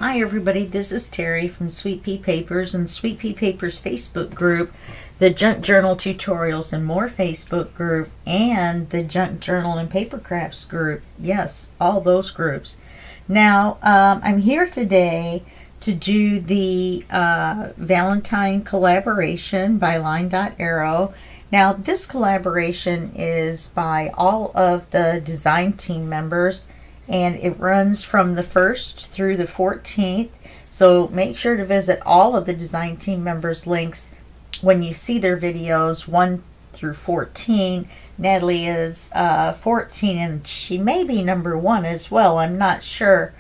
Hi everybody, this is Terry from Sweet Pea Papers and Sweet Pea Papers Facebook group, the Junk Journal Tutorials and More Facebook group, and the Junk Journal and Papercrafts group. Yes, all those groups. Now, I'm here today to do the Valentine Collaboration by LineDotArrow. Now, this collaboration is by all of the design team members, and it runs from the 1st through the 14th. So make sure to visit all of the design team members' links when you see their videos 1 through 14. Natalie is 14, and she may be number 1 as well. I'm not sure.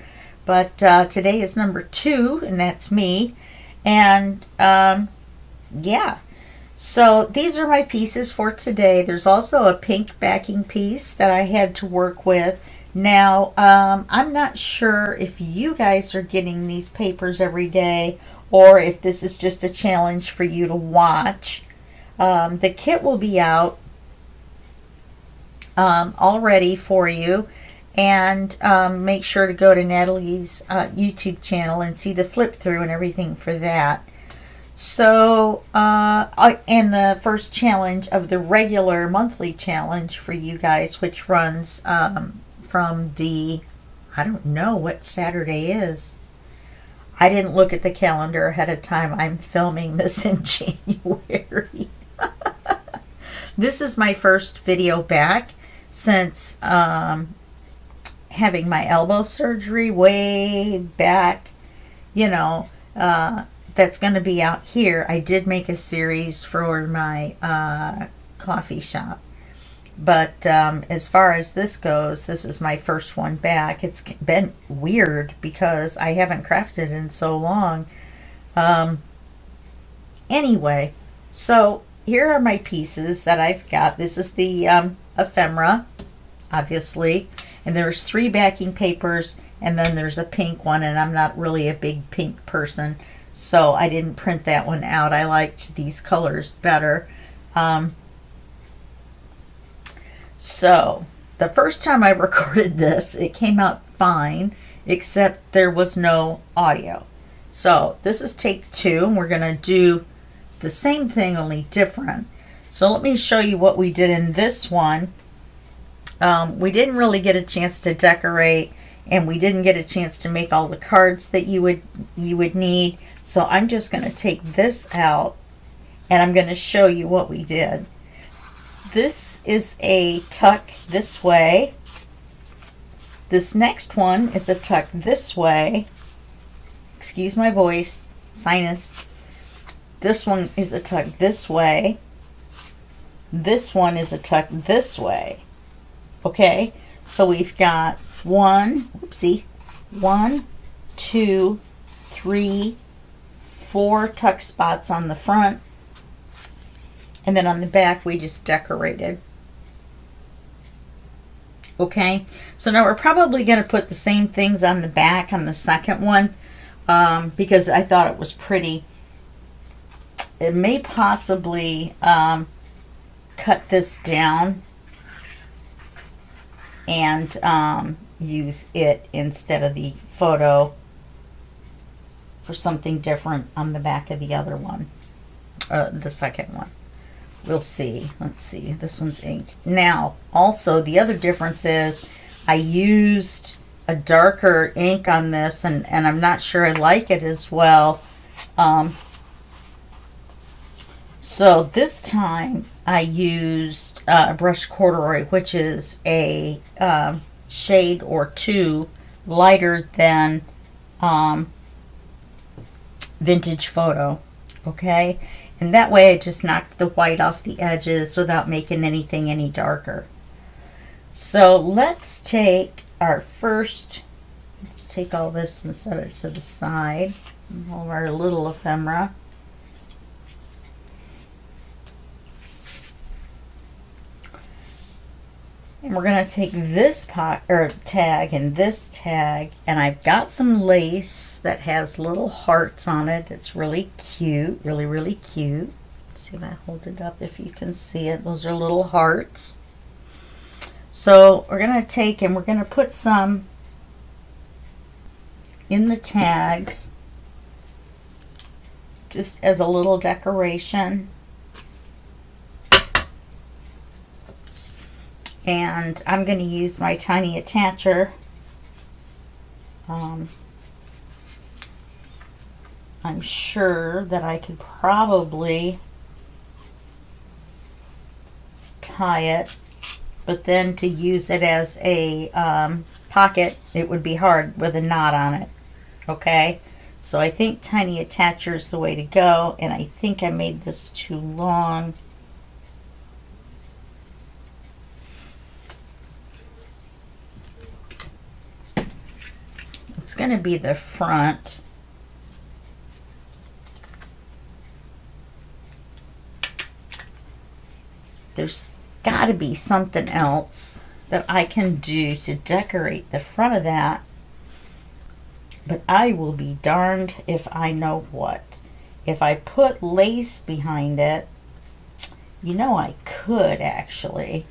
But today is number 2, and that's me. And yeah. So these are my pieces for today. There's also a pink backing piece that I had to work with. Now, I'm not sure if you guys are getting these papers every day or if this is just a challenge for you to watch. The kit will be out all ready for you. And make sure to go to Natalie's YouTube channel and see the flip through and everything for that. So, and the first challenge of the regular monthly challenge for you guys, which runs from the, I don't know what Saturday is. I didn't look at the calendar ahead of time. I'm filming this in January. This is my first video back since having my elbow surgery way back. You know, that's going to be out here. I did make a series for my coffee shop. But as far as this goes, this is my first one back. It's been weird because I haven't crafted in so long. Anyway, so here are my pieces that I've got. This is the ephemera, obviously. And there's 3 backing papers, and then there's a pink one, and I'm not really a big pink person, so I didn't print that one out. I liked these colors better. So, the first time I recorded this, it came out fine, except there was no audio. So, this is take 2, and we're going to do the same thing, only different. So, let me show you what we did in this one. We didn't really get a chance to decorate, and we didn't get a chance to make all the cards that you would need. So, I'm just going to take this out, and I'm going to show you what we did. This is a tuck this way. This next one is a tuck this way. Excuse my voice, sinus. This one is a tuck this way. This one is a tuck this way. Okay, so we've got 1, 2, 3, 4 tuck spots on the front. And then on the back, we just decorated. Okay, so now we're probably going to put the same things on the back on the second one because I thought it was pretty. It may possibly cut this down and use it instead of the photo for something different on the back of the other one, the second one. We'll see. Let's see. This one's inked. Now, also, the other difference is I used a darker ink on this, and I'm not sure I like it as well. So this time I used a brush corduroy, which is a shade or 2 lighter than vintage photo. Okay? And that way I just knocked the white off the edges without making anything any darker. So let's take our first, let's take all this and set it to the side. All of our little ephemera. And we're going to take this tag and this tag, and I've got some lace that has little hearts on it. It's really cute, really cute. Let's see if I hold it up if you can see it. Those are little hearts. So we're going to take and we're going to put some in the tags just as a little decoration. And I'm going to use my tiny attacher. I'm sure that I could probably tie it, but then to use it as a pocket, it would be hard with a knot on it. Okay, so I think tiny attacher is the way to go, and I think I made this too long. It's going to be the front. There's got to be something else that I can do to decorate the front of that, but I will be darned if I know what. If I put lace behind it, you know, I could actually.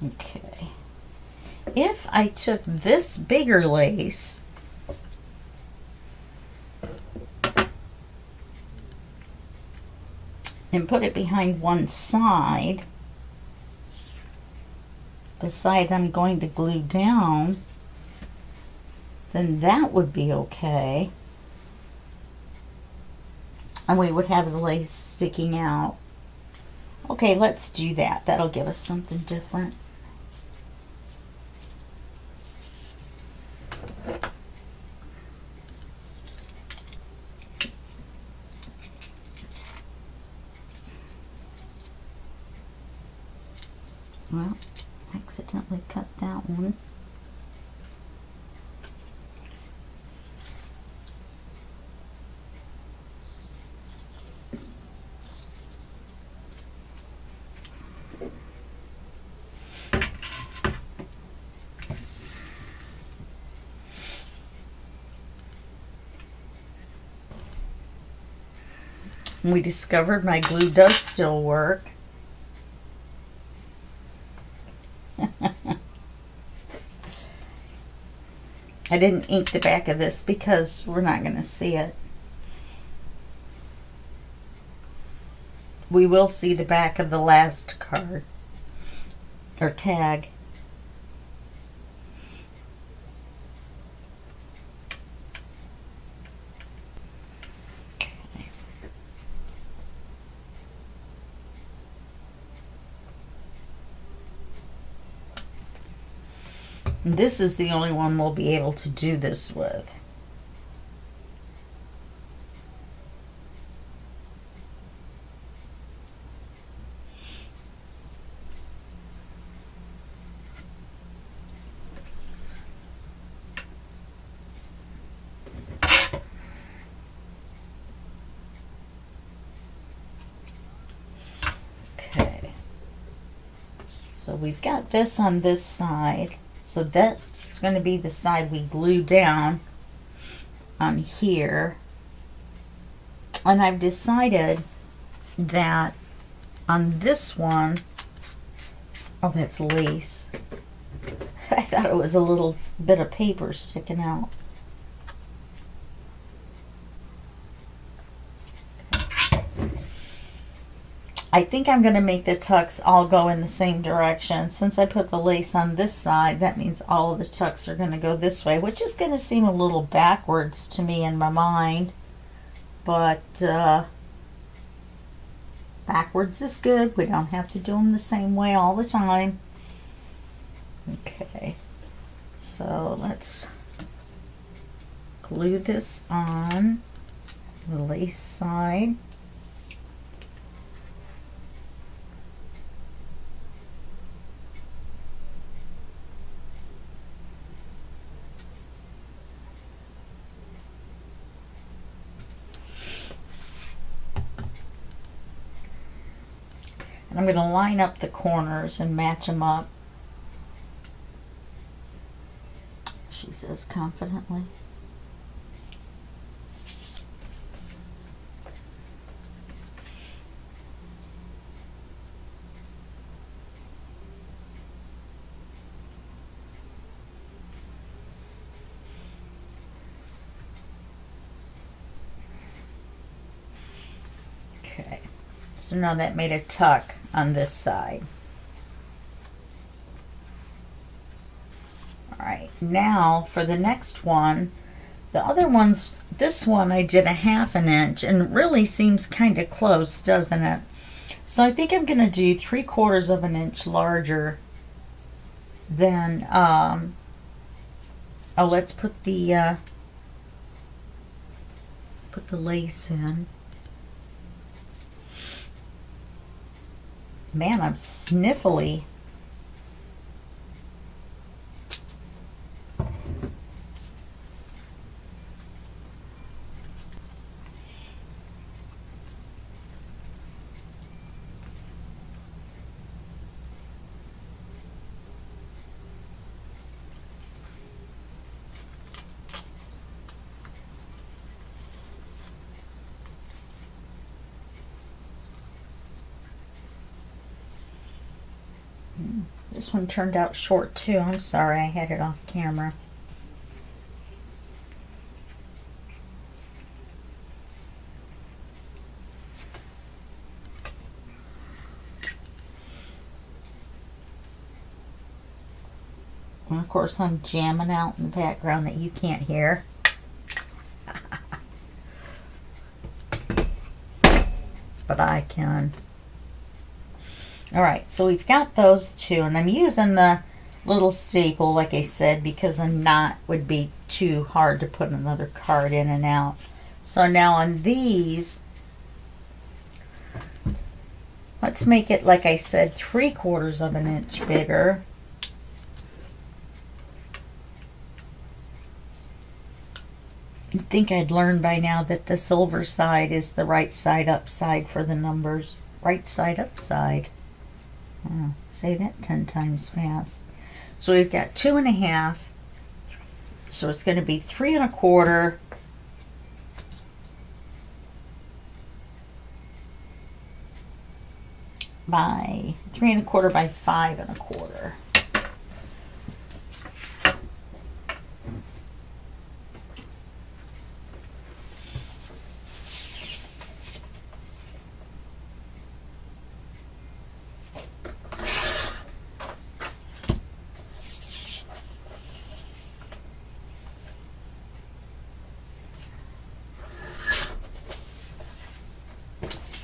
Okay, if I took this bigger lace and put it behind one side, the side I'm going to glue down, then that would be okay. And we would have the lace sticking out. Okay, let's do that. That'll give us something different. Well, accidentally cut that one. We discovered my glue does still work. I didn't ink the back of this because we're not going to see it. We will see the back of the last card or tag. This is the only one we'll be able to do this with. Okay. So we've got this on this side. So that's going to be the side we glue down on here. And I've decided that on this one, oh, that's lace. I thought it was a little bit of paper sticking out. I think I'm going to make the tucks all go in the same direction. Since I put the lace on this side, that means all of the tucks are going to go this way, which is going to seem a little backwards to me in my mind. But backwards is good. We don't have to do them the same way all the time. Okay, so let's glue this on the lace side. I'm going to line up the corners and match them up, she says confidently. So now that made a tuck on this side. Alright, now for the next one. The other ones, this one I did a 1/2 inch, and it really seems kind of close, doesn't it? So I think I'm going to do 3/4 of an inch larger than, oh, let's put the lace in. Man, I'm sniffly. This one turned out short too. I'm sorry, I had it off camera. And of course I'm jamming out in the background that you can't hear. But I can. Alright, so we've got those two, and I'm using the little staple, like I said, because a knot would be too hard to put another card in and out. So now on these, let's make it, like I said, 3/4 of an inch bigger. You'd think I'd learn by now that the silver side is the right side up side for the numbers. Right side up side. Oh, say that 10 times fast. So we've got 2 1/2. So it's going to be 3 1/4 by 3 1/4 by 5 1/4.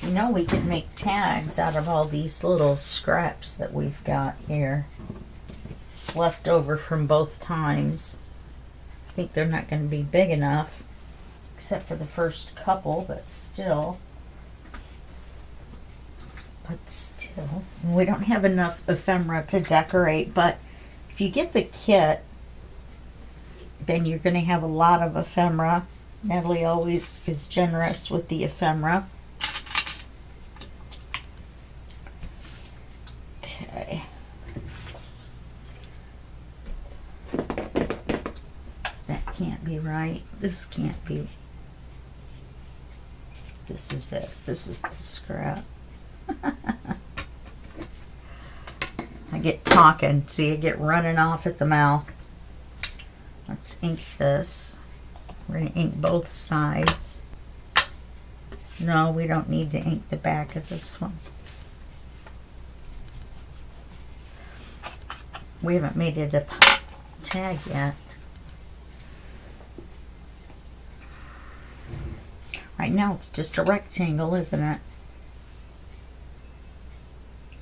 You know, we could make tags out of all these little scraps that we've got here, left over from both times. I think they're not going to be big enough, except for the first couple, but still. We don't have enough ephemera to decorate, but if you get the kit, then you're going to have a lot of ephemera. Natalie always is generous with the ephemera. Okay. That can't be right. This can't be. This is it. This is the scrap. I get talking. See, I get running off at the mouth. Let's ink this. We're going to ink both sides. No, we don't need to ink the back of this one. We haven't made it a tag yet. Right now it's just a rectangle, isn't it?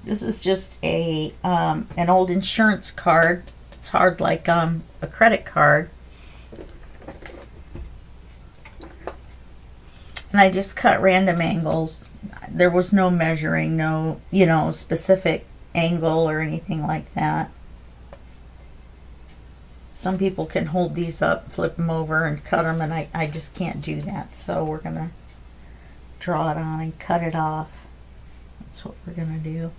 This is just a an old insurance card. It's hard like a credit card. And I just cut random angles. There was no measuring, no, specific angle or anything like that. Some people can hold these up, flip them over, and cut them, and I just can't do that. So we're going to draw it on and cut it off. That's what we're going to do.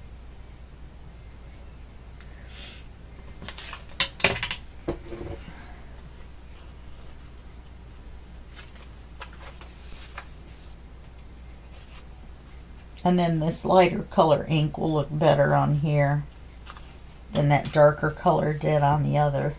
And then this lighter color ink will look better on here than that darker color did on the other.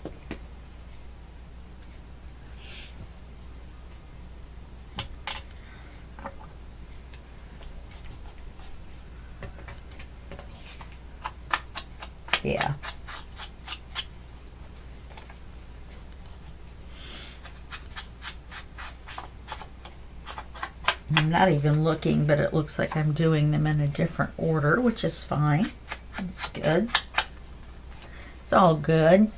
I'm not even looking, but it looks like I'm doing them in a different order, which is fine. It's good. It's all good.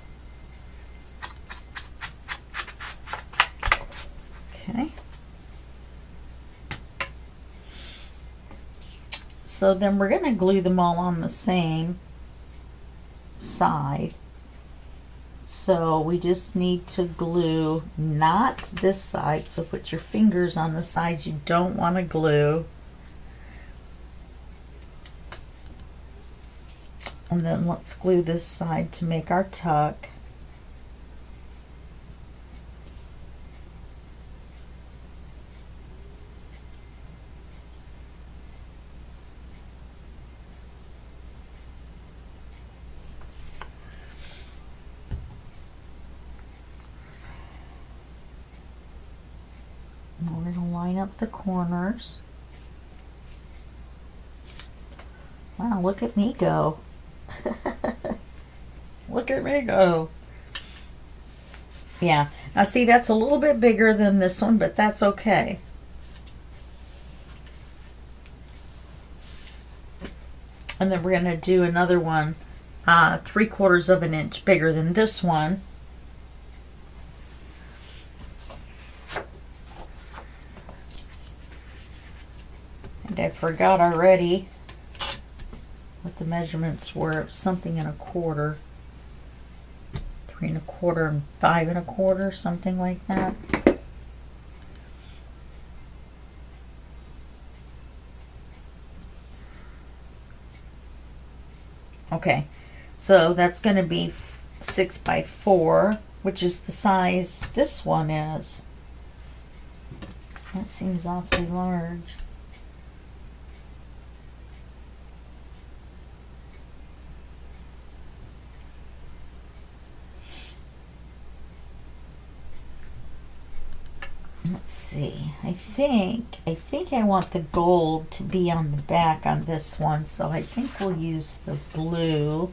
Okay. So then we're going to glue them all on the same side. So we just need to glue not this side. So put your fingers on the side you don't want to glue. And then let's glue this side to make our tuck. And we're going to line up the corners. Wow, look at me go. Look at me go. Yeah, now see, that's a little bit bigger than this one, but that's okay. And then we're going to do another one 3/4 of an inch bigger than this one. And I forgot already what the measurements were. Something and a quarter. 3 1/4 and 5 1/4, something like that. Okay, so that's going to be 6 by 4, which is the size this one is. That seems awfully large. Let's see. I think I want the gold to be on the back on this one, so I think we'll use the blue.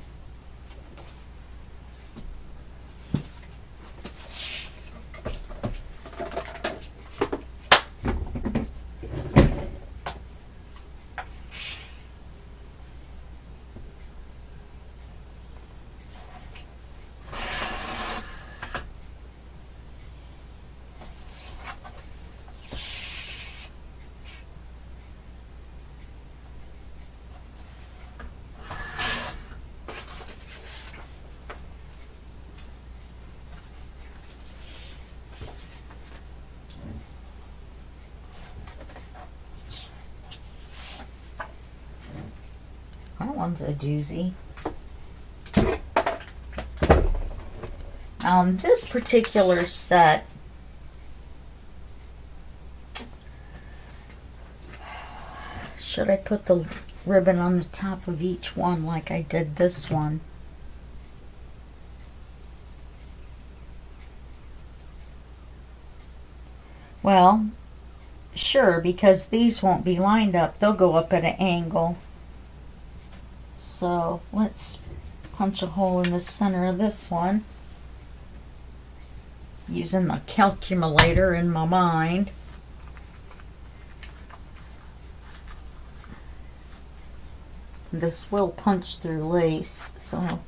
That one's a doozy. This particular set, should I put the ribbon on the top of each one like I did this one? Well, sure, because these won't be lined up. They'll go up at an angle. So let's punch a hole in the center of this one using the calculator in my mind. This will punch through lace, so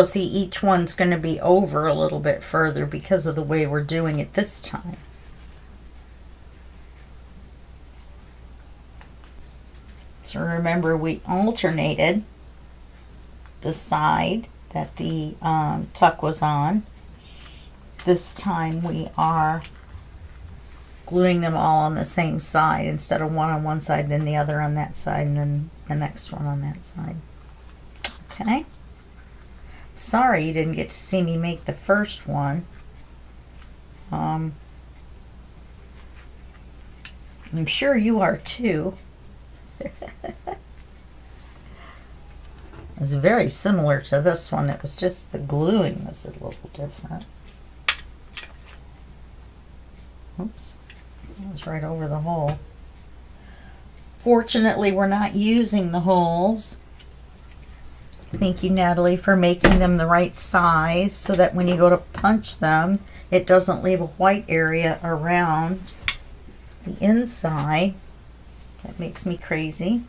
see, each one's going to be over a little bit further because of the way we're doing it this time. So remember, we alternated the side that the tuck was on. This time we are gluing them all on the same side instead of one on one side, then the other on that side, and then the next one on that side. Okay? Sorry you didn't get to see me make the first one. I'm sure you are too. It's very similar to this one. It was just the gluing was a little different. Oops, that was right over the hole. Fortunately, we're not using the holes. Thank you, Natalie, for making them the right size so that when you go to punch them, it doesn't leave a white area around the inside. That makes me crazy.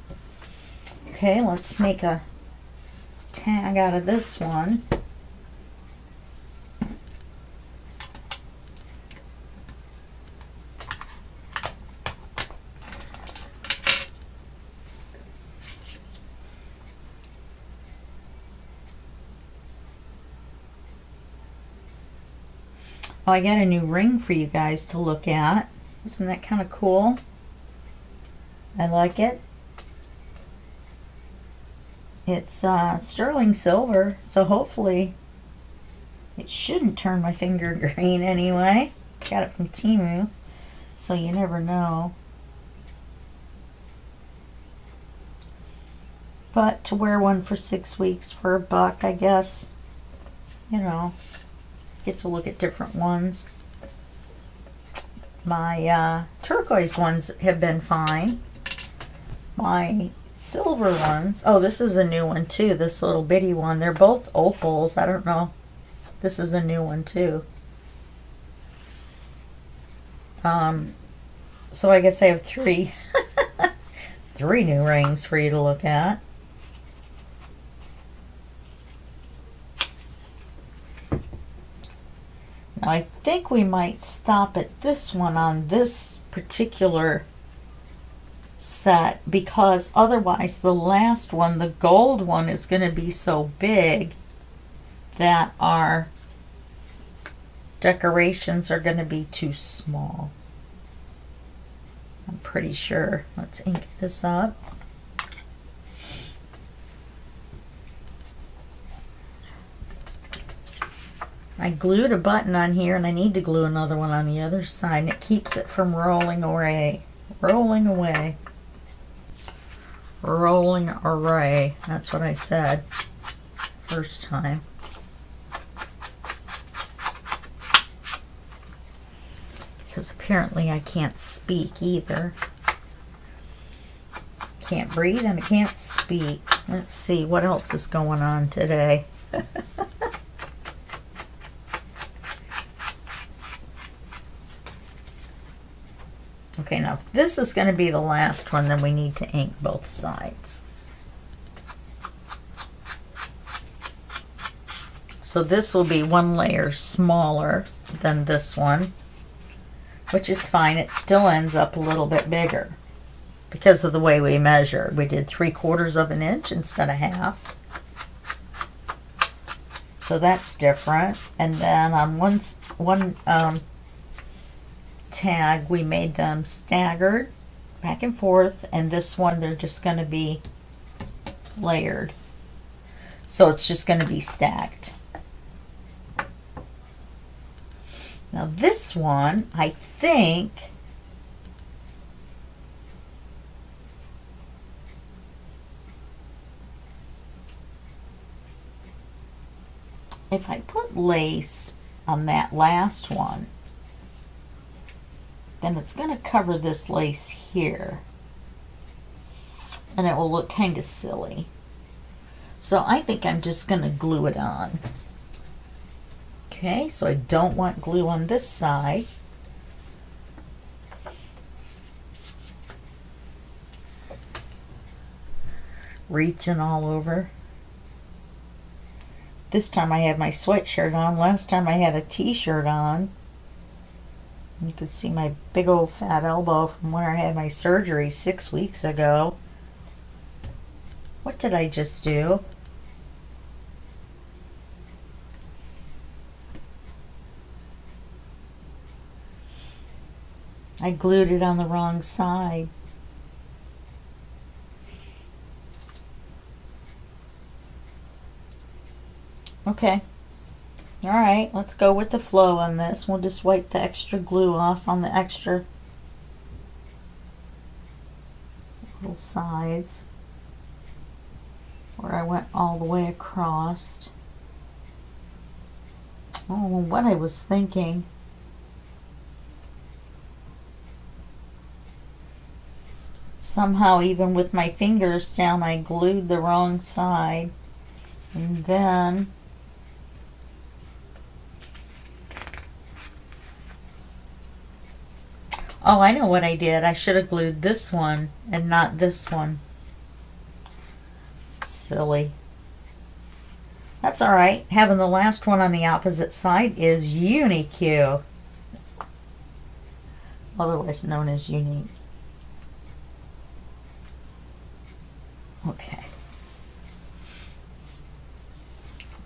Okay, let's make a tag out of this one. Oh, I got a new ring for you guys to look at. Isn't that kind of cool? I like it. It's sterling silver, so hopefully it shouldn't turn my finger green anyway. Got it from Temu, so you never know. But to wear one for 6 weeks for $1, I guess, you know, get to look at different ones. My turquoise ones have been fine. My silver ones, oh, this is a new one too, this little bitty one. They're both opals. I don't know. This is a new one too. So I guess I have three three new rings for you to look at. Now I think we might stop at this one on this particular set, because otherwise the last one, the gold one, is going to be so big that our decorations are going to be too small. I'm pretty sure. Let's ink this up. I glued a button on here and I need to glue another one on the other side, and it keeps it from rolling away. Rolling away. Rolling array. That's what I said first time. Because apparently I can't speak either. Can't breathe and I can't speak. Let's see what else is going on today. Okay, now if this is going to be the last one, then we need to ink both sides. So this will be one layer smaller than this one, which is fine. It still ends up a little bit bigger because of the way we measure. We did 3/4 of an inch instead of half. So that's different. And then on one tag, we made them staggered back and forth, and this one they're just going to be layered. So it's just going to be stacked. Now this one, I think if I put lace on that last one, then it's going to cover this lace here, and it will look kind of silly. So I think I'm just going to glue it on. Okay, so I don't want glue on this side. Reaching all over. This time I have my sweatshirt on. Last time I had a t-shirt on. You can see my big old fat elbow from when I had my surgery 6 weeks ago. What did I just do? I glued it on the wrong side. Okay. All right, let's go with the flow on this. We'll just wipe the extra glue off on the extra little sides where I went all the way across. Oh, what I was thinking. Somehow, even with my fingers down, I glued the wrong side. And then oh, I know what I did. I should have glued this one and not this one. Silly. That's alright. Having the last one on the opposite side is unique, otherwise known as unique. Okay.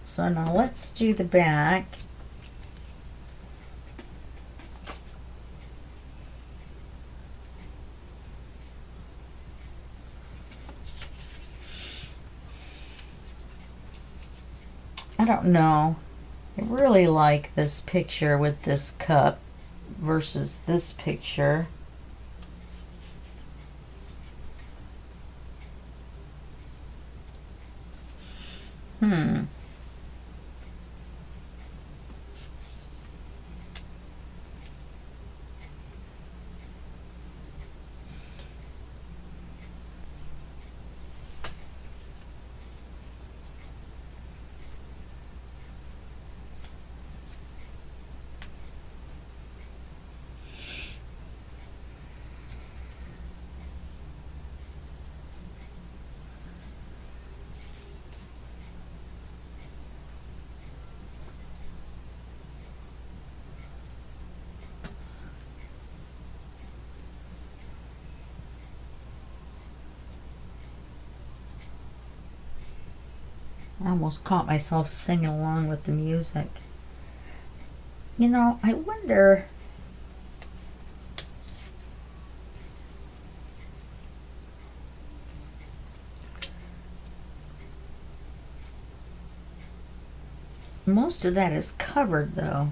So now let's do the back. I don't know. I really like this picture with this cup versus this picture. I almost caught myself singing along with the music. You know, I wonder, most of that is covered though.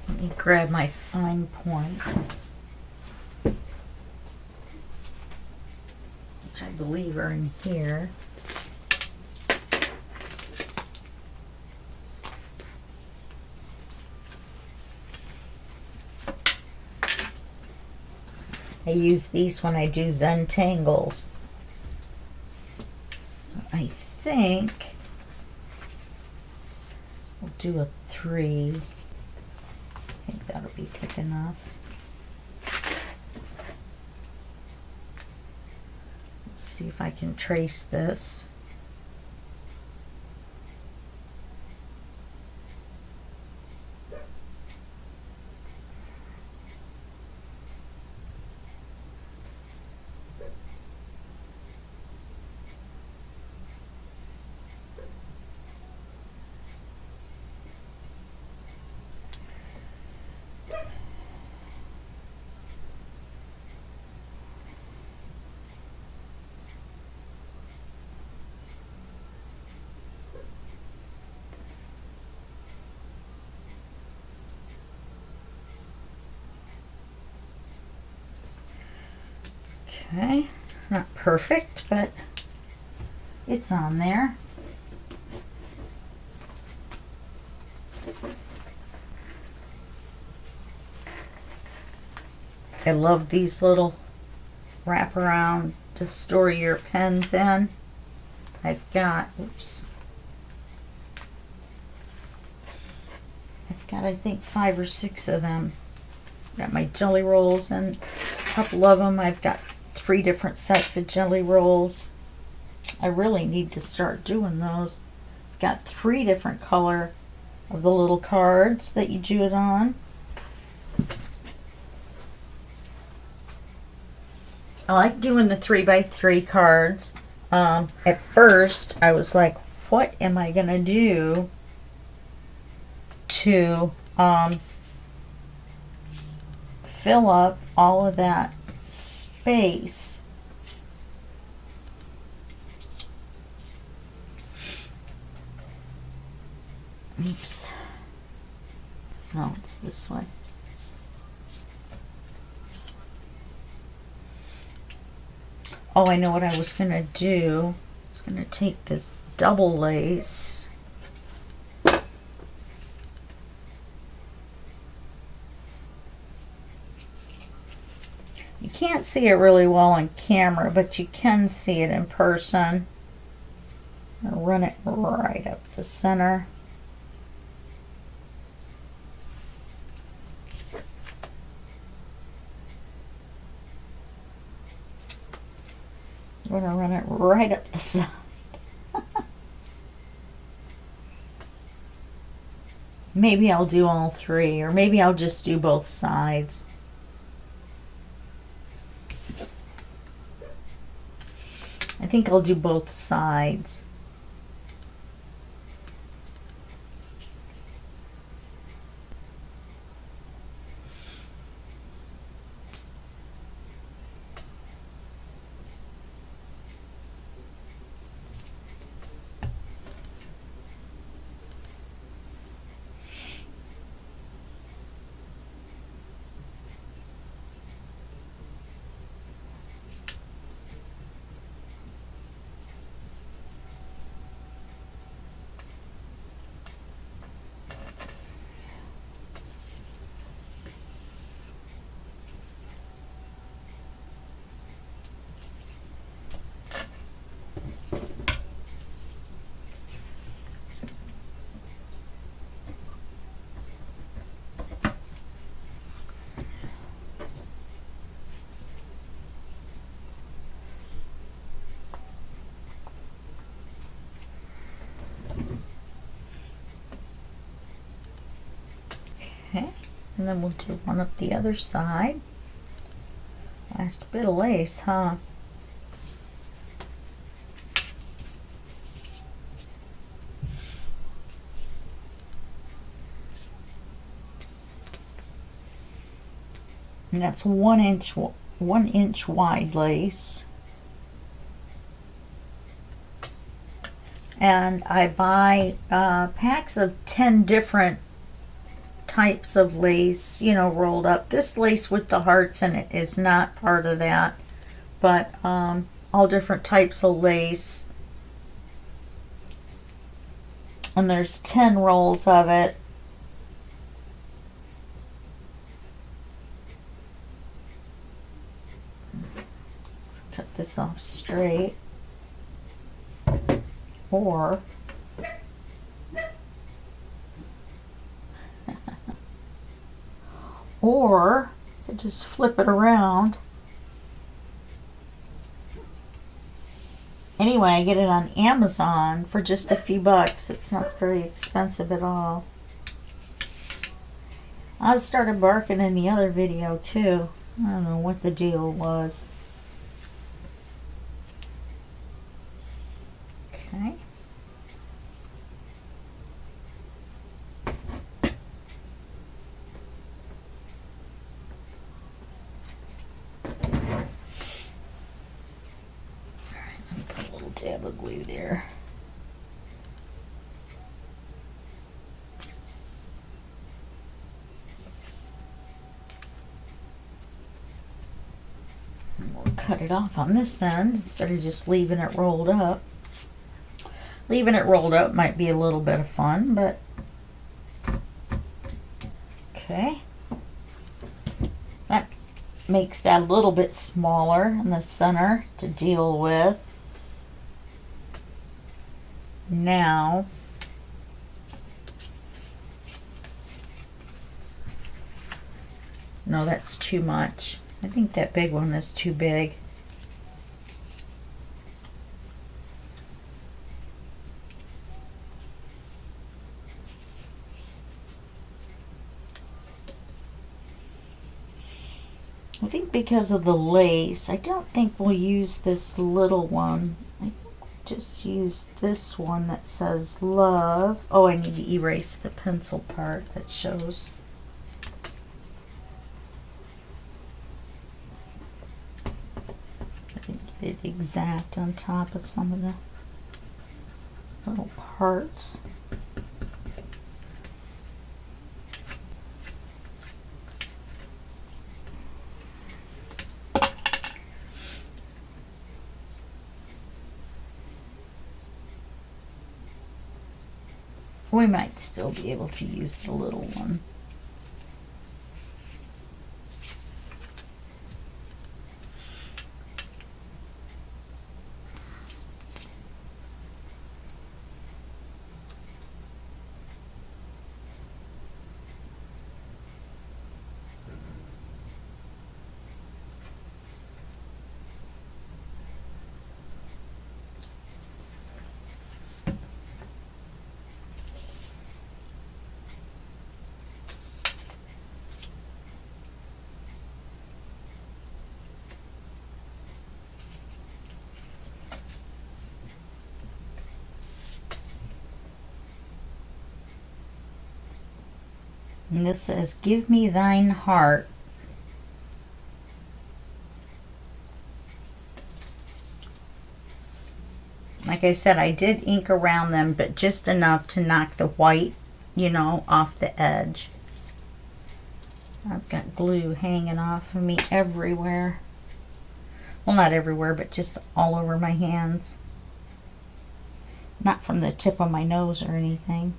Let me grab my fine point, which I believe are in here. I use these when I do Zentangles. I think we'll do a 3. I think that'll be thick enough. Let's see if I can trace this. Okay, not perfect, but it's on there. I love these little wraparound to store your pens in. I've got, I think 5 or 6 of them. Got my jelly rolls and a couple of them. I've got 3 different sets of jelly rolls. I really need to start doing those. I've got 3 different color of the little cards that you do it on. I like doing the 3x3 cards. At first, I was like, what am I going to do to fill up all of that space? Oops. No, it's this way. Oh, I know what I was going to do. I was going to take this double lace. You can't see it really well on camera, but you can see it in person. I'll run it right up the center. I'm going to run it right up the side. Maybe I'll do all three, or maybe I'll just do both sides. I think I'll do both sides. Okay, and then we'll do one up the other side. Last bit of lace, huh? And that's 1 inch wide lace. And I buy packs of 10 different types of lace, you know, rolled up. This lace with the hearts in it is not part of that, but all different types of lace. And there's 10 rolls of it. Let's cut this off straight. Or just flip it around. Anyway, I get it on Amazon for just a few bucks. It's not very expensive at all. I started barking in the other video too. I don't know what the deal was. Okay. Dab of glue there. And we'll cut it off on this end instead of just leaving it rolled up. Leaving it rolled up might be a little bit of fun, but okay. That makes that a little bit smaller in the center to deal with. Now, no, that's too much. I think that big one is too big. think because of the lace, I don't think we'll use this little one. I think we'll just use this one that says love. Oh, I need to erase the pencil part that shows. I didn't get it exact on top of some of the little parts. We might still be able to use the little one. And this says, "Give me thine heart." Like I said, I did ink around them, but just enough to knock the white, you know, off the edge. I've got glue hanging off of me everywhere. Well, not everywhere, but just all over my hands. Not from the tip of my nose or anything.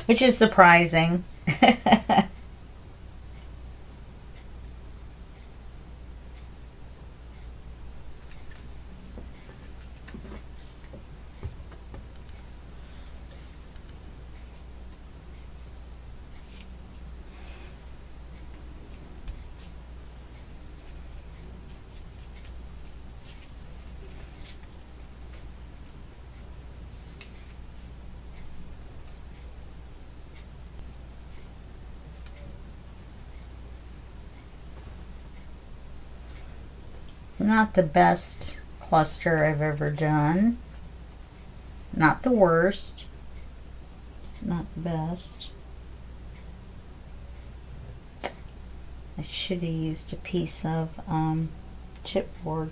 Which is surprising. Not the best cluster I've ever done. Not the worst. Not the best. I should have used a piece of chipboard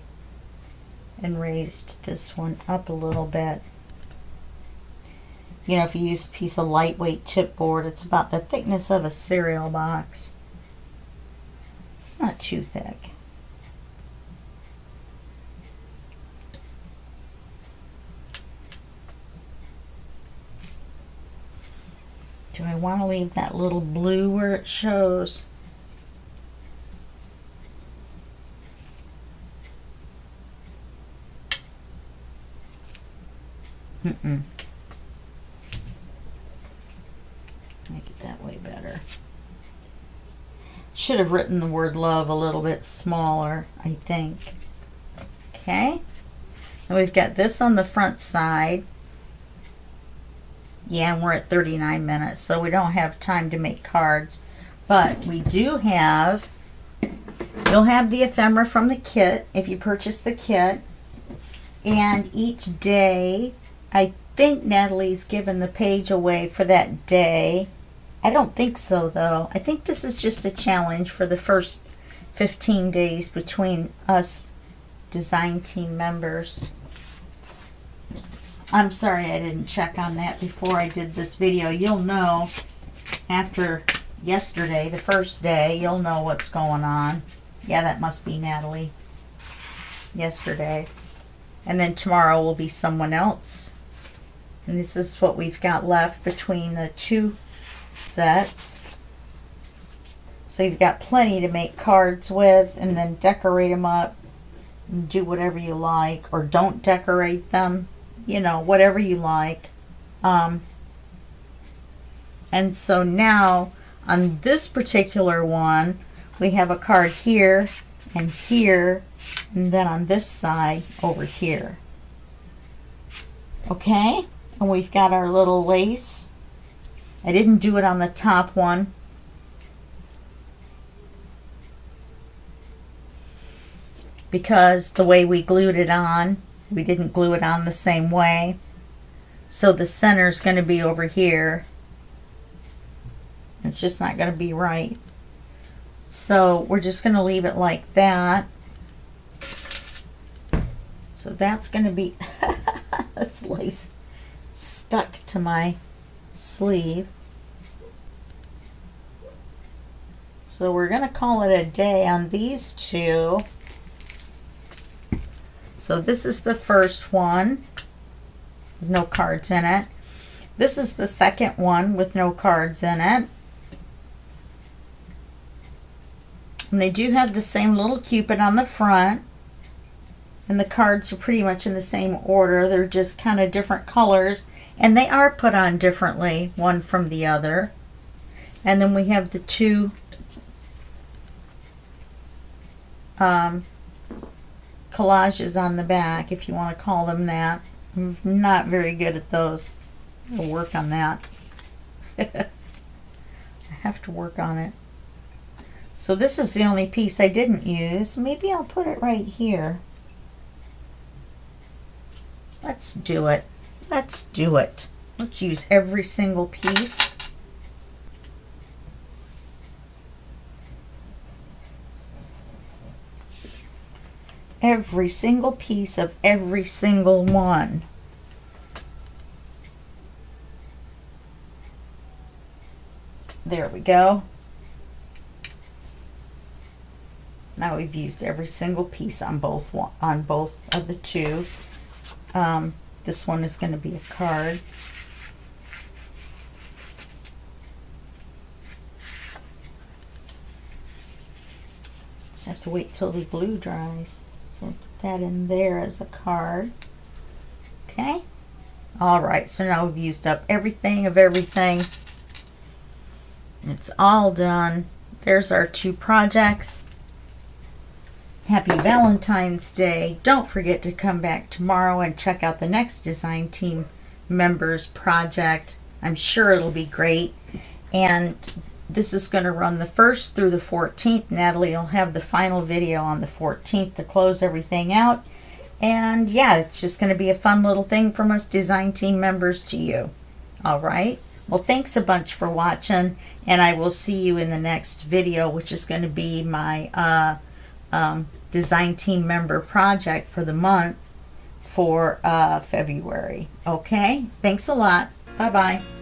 and raised this one up a little bit. You know, if you use a piece of lightweight chipboard, it's about the thickness of a cereal box. It's not too thick. Do I want to leave that little blue where it shows? Make it that way better. Should have written the word love a little bit smaller, I think. Okay. And we've got this on the front side. Yeah, and we're at 39 minutes, so we don't have time to make cards. But we do have, you'll have the ephemera from the kit if you purchase the kit. And each day, I think Natalie's given the page away for that day. I don't think so, though. I think this is just a challenge for the first 15 days between us design team members. I'm sorry I didn't check on that before I did this video. You'll know after yesterday, the first day, you'll know what's going on. Yeah, that must be Natalie. Yesterday. And then tomorrow will be someone else. And this is what we've got left between the two sets. So you've got plenty to make cards with and then decorate them up and do whatever you like, or don't decorate them. You know, whatever you like. And so now on this particular one, we have a card here and here, and then on this side over here. Okay, and we've got our little lace. I didn't do it on the top one. because the way we glued it on, we didn't glue it on the same way. So the center is going to be over here. It's just not going to be right. So we're just going to leave it like that. So that's going to be that's lace stuck to my sleeve. So we're going to call it a day on these two. So this is the first one, no cards in it. This is the second one with no cards in it. And they do have the same little Cupid on the front. And the cards are pretty much in the same order. They're just kind of different colors. And they are put on differently, one from the other. And then we have the two collages on the back, if you want to call them that. I'm not very good at those. I'll work on that. I have to work on it. So this is the only piece I didn't use. Maybe I'll put it right here. Let's do it. Let's do it. Let's use every single piece. Every single piece of every single one. There we go. Now we've used every single piece on both of the two. This one is going to be a card. Just have to wait till the glue dries. So put that in there as a card. Okay. All right. So now we've used up everything of everything. It's all done. There's our two projects. Happy Valentine's Day. Don't forget to come back tomorrow and check out the next design team members project. I'm sure it'll be great. And this is going to run the 1st through the 14th. Natalie will have the final video on the 14th to close everything out. And yeah, it's just going to be a fun little thing from us design team members to you. All right. Well, thanks a bunch for watching. And I will see you in the next video, which is going to be my design team member project for the month for February. Okay, thanks a lot. Bye bye.